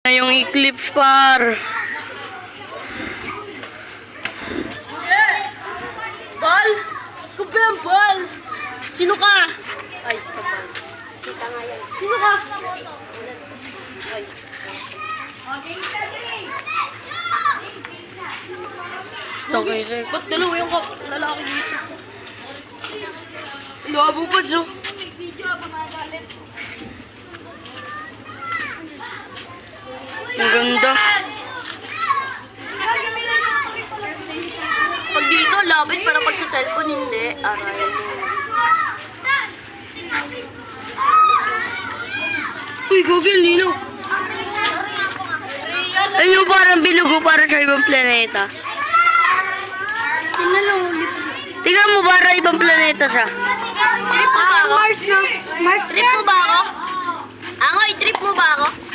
Yung eclipse par. Bal! Kupi ang bal! Sino ka? Ay, si Kapal. Sita nga yan. Sino ka? Ay. It's okay, sir. Ba't dalawa yung lalaki dito? Labo pa, so. Ang ganda. Pag dito, lapit para pag sa cellphone, hindi. Aray. Uy, Google, Nino. Ay, yung parang bilugo para sa ibang planeta. Tingnan mo, para ibang planeta siya. Trip mo ba ako? Mars na. Mars. Trip mo ba ako? Angoy, trip mo ba ako?